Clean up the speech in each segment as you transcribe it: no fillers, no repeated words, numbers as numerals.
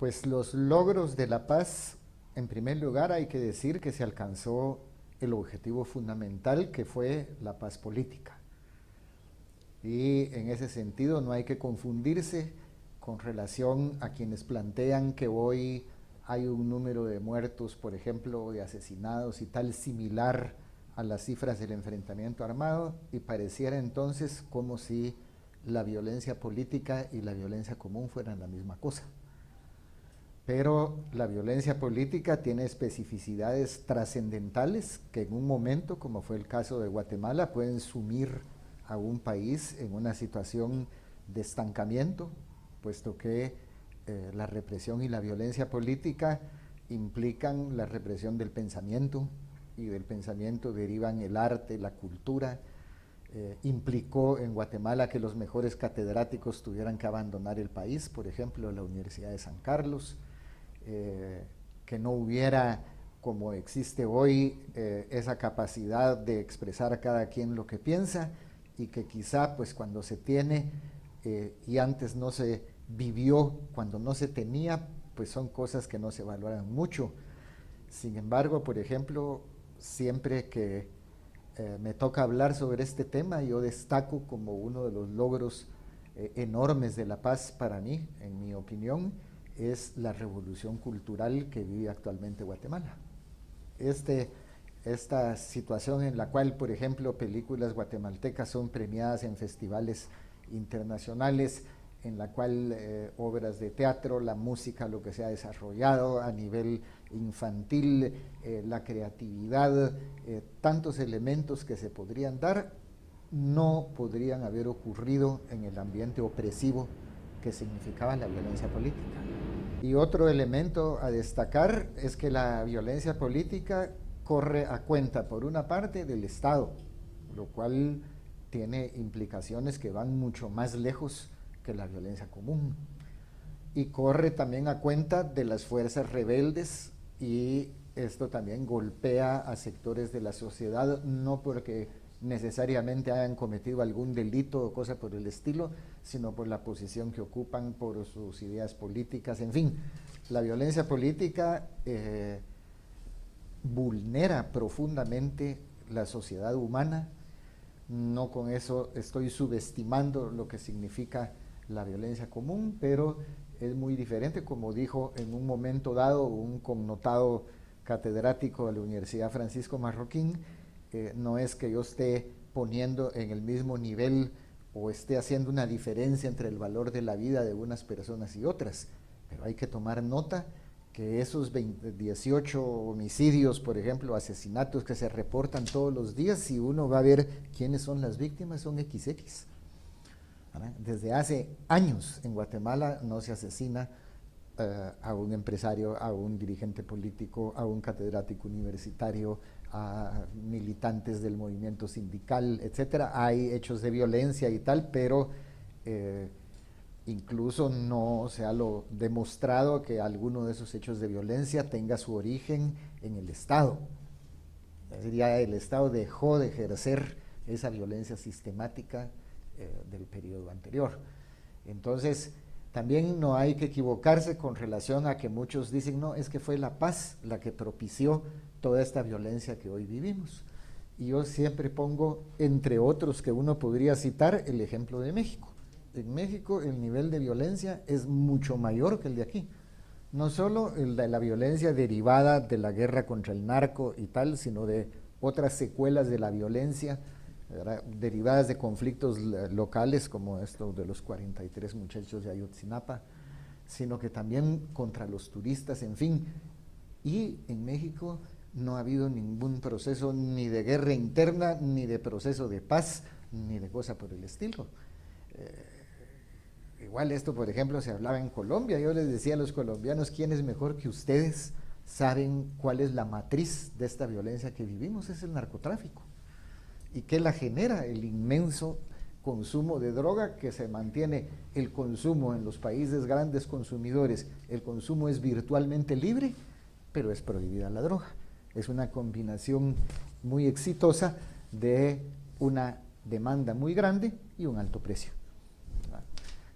Pues los logros de la paz, en primer lugar hay que decir que se alcanzó el objetivo fundamental, que fue la paz política. Y en ese sentido no hay que confundirse con relación a quienes plantean que hoy hay un número de muertos, por ejemplo, de asesinados y tal, similar a las cifras del enfrentamiento armado, y pareciera entonces como si la violencia política y la violencia común fueran la misma cosa. Pero la violencia política tiene especificidades trascendentales que en un momento, como fue el caso de Guatemala, pueden sumir a un país en una situación de estancamiento, puesto que la represión y la violencia política implican la represión del pensamiento, y del pensamiento derivan el arte, la cultura. Implicó en Guatemala que los mejores catedráticos tuvieran que abandonar el país, por ejemplo, la Universidad de San Carlos, que no hubiera, como existe hoy, esa capacidad de expresar a cada quien lo que piensa, y que quizá pues cuando se tiene y antes no se vivió, cuando no se tenía, pues son cosas que no se valoran mucho. Sin embargo, por ejemplo, siempre que me toca hablar sobre este tema, yo destaco como uno de los logros enormes de la paz para mí, en mi opinión, es la revolución cultural que vive actualmente Guatemala. Esta situación en la cual, por ejemplo, películas guatemaltecas son premiadas en festivales internacionales, en la cual obras de teatro, la música, lo que se ha desarrollado a nivel infantil, la creatividad, tantos elementos que se podrían dar, no podrían haber ocurrido en el ambiente opresivo que significaba la violencia política. Y otro elemento a destacar es que la violencia política corre a cuenta, por una parte, del Estado, lo cual tiene implicaciones que van mucho más lejos que la violencia común. Y corre también a cuenta de las fuerzas rebeldes, y esto también golpea a sectores de la sociedad, no porque necesariamente hayan cometido algún delito o cosa por el estilo, sino por la posición que ocupan, por sus ideas políticas, en fin. La violencia política vulnera profundamente la sociedad humana. No con eso estoy subestimando lo que significa la violencia común, pero es muy diferente, como dijo en un momento dado un connotado catedrático de la Universidad Francisco Marroquín, no es que yo esté poniendo en el mismo nivel o esté haciendo una diferencia entre el valor de la vida de unas personas y otras, pero hay que tomar nota que esos 18 homicidios, por ejemplo, asesinatos que se reportan todos los días, si uno va a ver quiénes son las víctimas, son XX. ¿Verdad? Desde hace años en Guatemala no se asesina a un empresario, a un dirigente político, a un catedrático universitario, a militantes del movimiento sindical, etcétera. Hay hechos de violencia y tal, pero incluso no se ha demostrado que alguno de esos hechos de violencia tenga su origen en el Estado. Es decir, ya el Estado dejó de ejercer esa violencia sistemática del periodo anterior. Entonces, también no hay que equivocarse con relación a que muchos dicen, no, es que fue la paz la que propició toda esta violencia que hoy vivimos. Y yo siempre pongo, entre otros que uno podría citar, el ejemplo de México. En México el nivel de violencia es mucho mayor que el de aquí. No solo la violencia derivada de la guerra contra el narco y tal, sino de otras secuelas de la violencia, ¿verdad?, derivadas de conflictos locales como esto de los 43 muchachos de Ayotzinapa, sino que también contra los turistas, en fin. Y en México no ha habido ningún proceso ni de guerra interna, ni de proceso de paz, ni de cosa por el estilo. Igual esto, por ejemplo, se hablaba en Colombia. Yo les decía a los colombianos, ¿quién es mejor que ustedes saben cuál es la matriz de esta violencia que vivimos? Es el narcotráfico. ¿Y qué la genera? El inmenso consumo de droga, que se mantiene el consumo en los países grandes consumidores. El consumo es virtualmente libre, pero es prohibida la droga. Es una combinación muy exitosa de una demanda muy grande y un alto precio.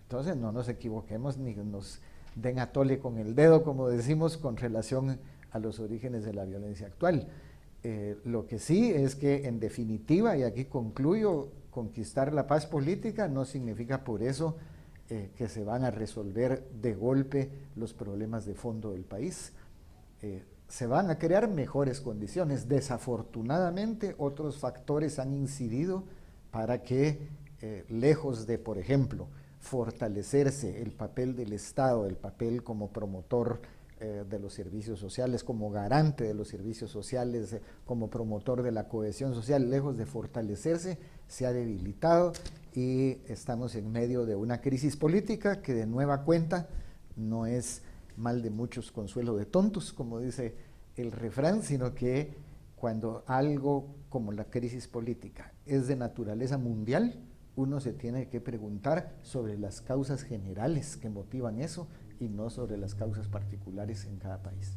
Entonces no nos equivoquemos ni nos den a tole con el dedo, como decimos, con relación a los orígenes de la violencia actual. Lo que sí es que, en definitiva, y aquí concluyo, conquistar la paz política no significa por eso que se van a resolver de golpe los problemas de fondo del país. Se van a crear mejores condiciones. Desafortunadamente, otros factores han incidido para que, lejos de, por ejemplo, fortalecerse el papel del Estado, el papel como promotor de los servicios sociales, como garante de los servicios sociales, como promotor de la cohesión social, lejos de fortalecerse, se ha debilitado y estamos en medio de una crisis política que, de nueva cuenta, no es mal de muchos, consuelo de tontos, como dice el refrán, sino que cuando algo como la crisis política es de naturaleza mundial, uno se tiene que preguntar sobre las causas generales que motivan eso y no sobre las causas particulares en cada país.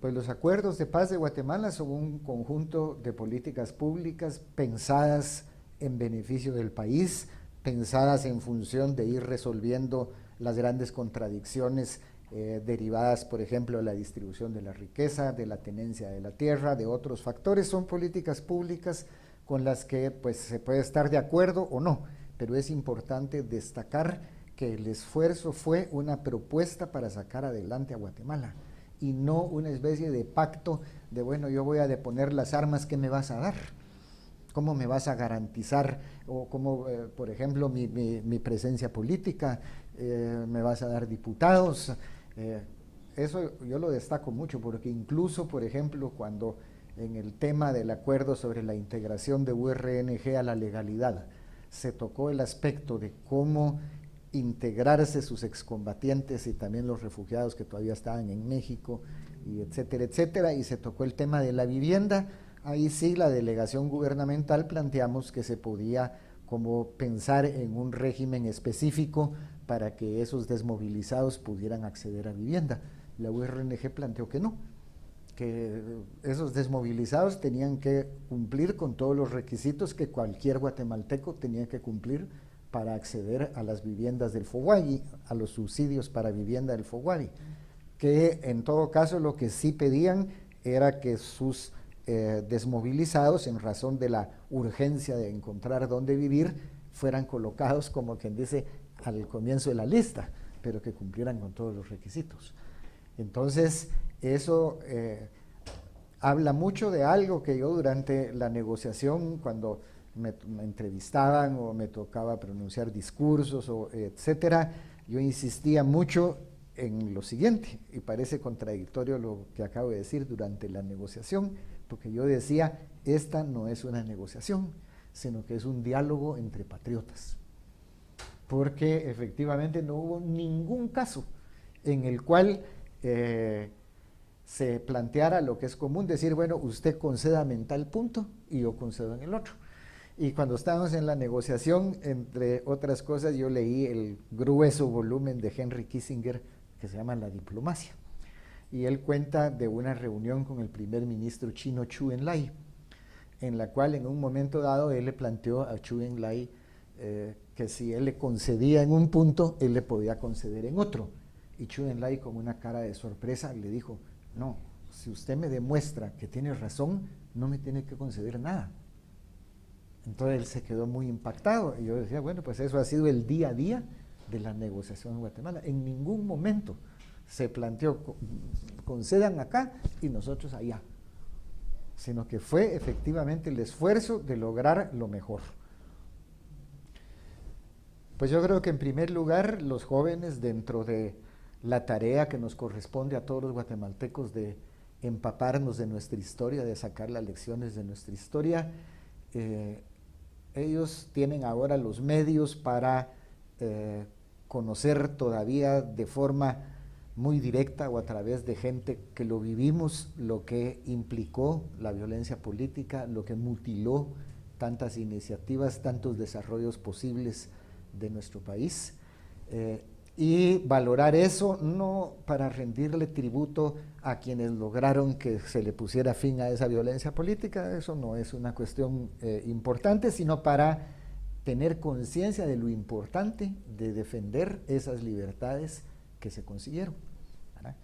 Pues los acuerdos de paz de Guatemala son un conjunto de políticas públicas pensadas en beneficio del país, pensadas en función de ir resolviendo las grandes contradicciones derivadas, por ejemplo, de la distribución de la riqueza, de la tenencia de la tierra, de otros factores. Son políticas públicas con las que pues se puede estar de acuerdo o no, pero es importante destacar que el esfuerzo fue una propuesta para sacar adelante a Guatemala y no una especie de pacto de, bueno, yo voy a deponer las armas, ¿qué me vas a dar? ¿Cómo me vas a garantizar? O cómo, por ejemplo, mi presencia política, me vas a dar diputados. Eso yo lo destaco mucho porque incluso, por ejemplo, cuando en el tema del acuerdo sobre la integración de URNG a la legalidad se tocó el aspecto de cómo integrarse sus excombatientes y también los refugiados que todavía estaban en México, y etcétera, etcétera, y se tocó el tema de la vivienda, ahí sí la delegación gubernamental planteamos que se podía como pensar en un régimen específico para que esos desmovilizados pudieran acceder a vivienda. La URNG planteó que no, que esos desmovilizados tenían que cumplir con todos los requisitos que cualquier guatemalteco tenía que cumplir para acceder a las viviendas del FOGUAVI, a los subsidios para vivienda del FOGUAVI, que en todo caso lo que sí pedían era que sus desmovilizados, en razón de la urgencia de encontrar dónde vivir, fueran colocados, como quien dice, al comienzo de la lista, pero que cumplieran con todos los requisitos. Entonces, eso habla mucho de algo que yo durante la negociación, cuando me entrevistaban o me tocaba pronunciar discursos, etcétera, yo insistía mucho en lo siguiente, y parece contradictorio lo que acabo de decir durante la negociación, porque yo decía, esta no es una negociación, sino que es un diálogo entre patriotas, porque efectivamente no hubo ningún caso en el cual se planteara lo que es común, decir, bueno, usted concédame en tal punto y yo concedo en el otro. Y cuando estábamos en la negociación, entre otras cosas, yo leí el grueso volumen de Henry Kissinger que se llama La diplomacia. Y él cuenta de una reunión con el primer ministro chino Chu Enlai, en la cual en un momento dado él le planteó a Chu Enlai que si él le concedía en un punto, él le podía conceder en otro. Y Chu Enlai, con una cara de sorpresa, le dijo, no, si usted me demuestra que tiene razón, no me tiene que conceder nada. Entonces él se quedó muy impactado y yo decía, bueno, pues eso ha sido el día a día de la negociación en Guatemala. En ningún momento se planteó, concedan acá y nosotros allá, sino que fue efectivamente el esfuerzo de lograr lo mejor. Pues yo creo que en primer lugar los jóvenes, dentro de la tarea que nos corresponde a todos los guatemaltecos de empaparnos de nuestra historia, de sacar las lecciones de nuestra historia, ellos tienen ahora los medios para conocer todavía de forma muy directa o a través de gente que lo vivimos, lo que implicó la violencia política, lo que mutiló tantas iniciativas, tantos desarrollos posibles de nuestro país, y valorar eso no para rendirle tributo a quienes lograron que se le pusiera fin a esa violencia política, eso no es una cuestión importante, sino para tener conciencia de lo importante de defender esas libertades que se consiguieron, ¿verdad?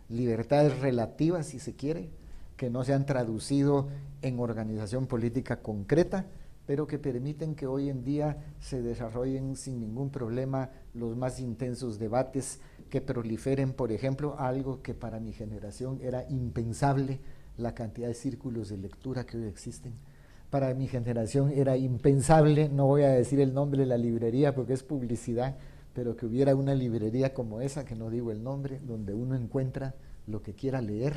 Libertades relativas, si se quiere, que no se han traducido en organización política concreta, pero que permiten que hoy en día se desarrollen sin ningún problema los más intensos debates, que proliferen, por ejemplo, algo que para mi generación era impensable, la cantidad de círculos de lectura que hoy existen. Para mi generación era impensable, no voy a decir el nombre de la librería porque es publicidad, pero que hubiera una librería como esa, que no digo el nombre, donde uno encuentra lo que quiera leer.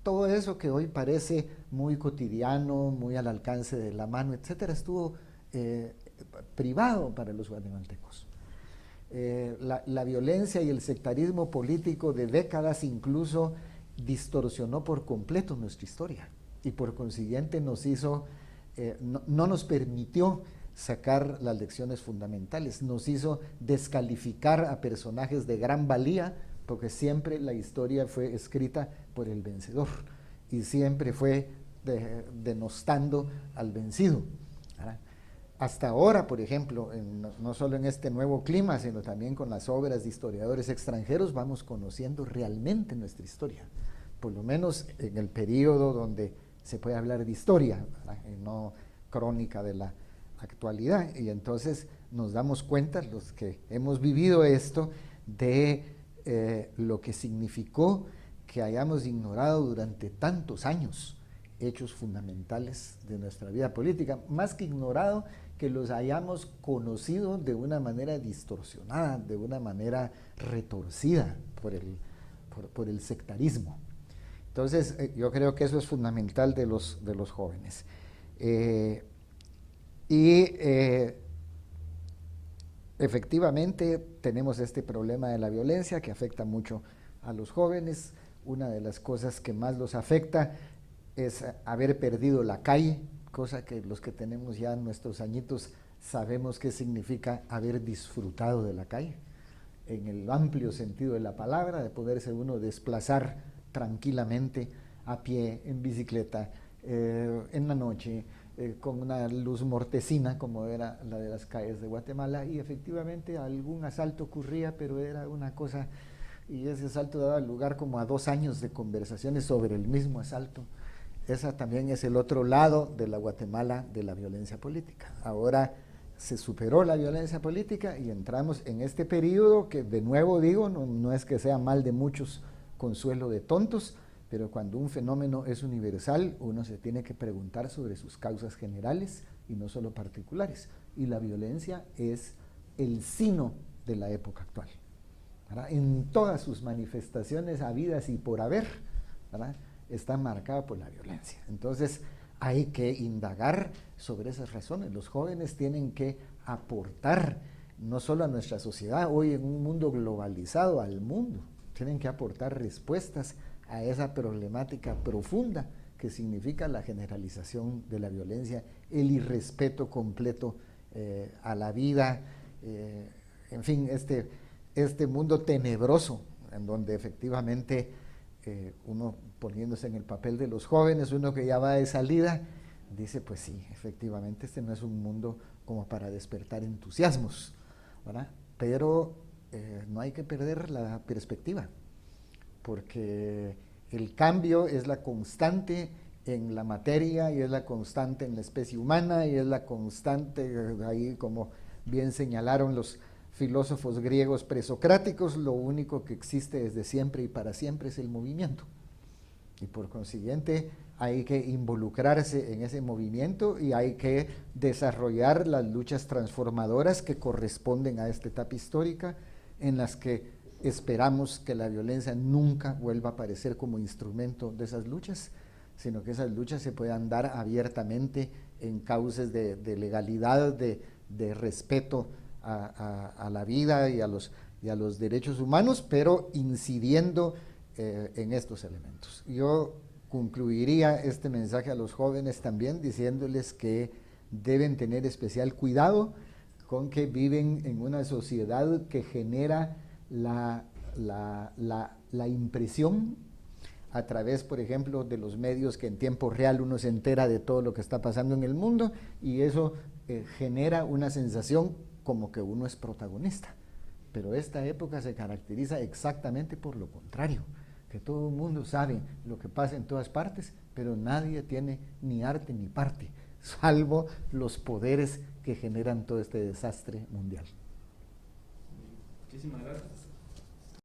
Todo eso que hoy parece muy cotidiano, muy al alcance de la mano, etcétera, estuvo privado para los guatemaltecos. La violencia y el sectarismo político de décadas incluso distorsionó por completo nuestra historia y por consiguiente nos hizo, no nos permitió sacar las lecciones fundamentales, nos hizo descalificar a personajes de gran valía, porque siempre la historia fue escrita por el vencedor y siempre fue denostando al vencido, ¿verdad? Hasta ahora, por ejemplo, no solo en este nuevo clima, sino también con las obras de historiadores extranjeros, vamos conociendo realmente nuestra historia, por lo menos en el periodo donde se puede hablar de historia, ¿verdad? Y no crónica de la actualidad. Y entonces nos damos cuenta, los que hemos vivido esto, de lo que significó que hayamos ignorado durante tantos años hechos fundamentales de nuestra vida política, más que ignorado, que los hayamos conocido de una manera distorsionada, de una manera retorcida por el sectarismo. Entonces, yo creo que eso es fundamental de los jóvenes. Efectivamente, tenemos este problema de la violencia que afecta mucho a los jóvenes. Una de las cosas que más los afecta es haber perdido la calle, cosa que los que tenemos ya nuestros añitos sabemos qué significa haber disfrutado de la calle, en el amplio sentido de la palabra, de poderse uno desplazar tranquilamente a pie, en bicicleta, en la noche, con una luz mortecina como era la de las calles de Guatemala, y efectivamente algún asalto ocurría, pero era una cosa, y ese asalto daba lugar como a 2 años de conversaciones sobre el mismo asalto. Esa también es el otro lado de la Guatemala de la violencia política. Ahora se superó la violencia política y entramos en este periodo que, de nuevo digo, no es que sea mal de muchos, consuelo de tontos, pero cuando un fenómeno es universal, uno se tiene que preguntar sobre sus causas generales y no solo particulares. Y la violencia es el sino de la época actual, ¿verdad? En todas sus manifestaciones habidas y por haber, ¿verdad?, está marcada por la violencia. Entonces hay que indagar sobre esas razones. Los jóvenes tienen que aportar no solo a nuestra sociedad, hoy en un mundo globalizado, al mundo, tienen que aportar respuestas a esa problemática profunda que significa la generalización de la violencia, el irrespeto completo a la vida, en fin, este mundo tenebroso en donde efectivamente uno, poniéndose en el papel de los jóvenes, uno que ya va de salida, dice, pues sí, efectivamente este no es un mundo como para despertar entusiasmos, ¿verdad? Pero no hay que perder la perspectiva, porque el cambio es la constante en la materia y es la constante en la especie humana y es la constante, ahí como bien señalaron los filósofos griegos presocráticos, lo único que existe desde siempre y para siempre es el movimiento. Y por consiguiente hay que involucrarse en ese movimiento y hay que desarrollar las luchas transformadoras que corresponden a esta etapa histórica, en las que esperamos que la violencia nunca vuelva a aparecer como instrumento de esas luchas, sino que esas luchas se puedan dar abiertamente en causas de legalidad, de respeto a la vida y a los derechos humanos, pero incidiendo en estos elementos. Yo concluiría este mensaje a los jóvenes también diciéndoles que deben tener especial cuidado con que viven en una sociedad que genera la impresión a través, por ejemplo, de los medios, que en tiempo real uno se entera de todo lo que está pasando en el mundo, y eso genera una sensación como que uno es protagonista. Pero esta época se caracteriza exactamente por lo contrario, que todo el mundo sabe lo que pasa en todas partes, pero nadie tiene ni arte ni parte, salvo los poderes que generan todo este desastre mundial. Muchísimas gracias.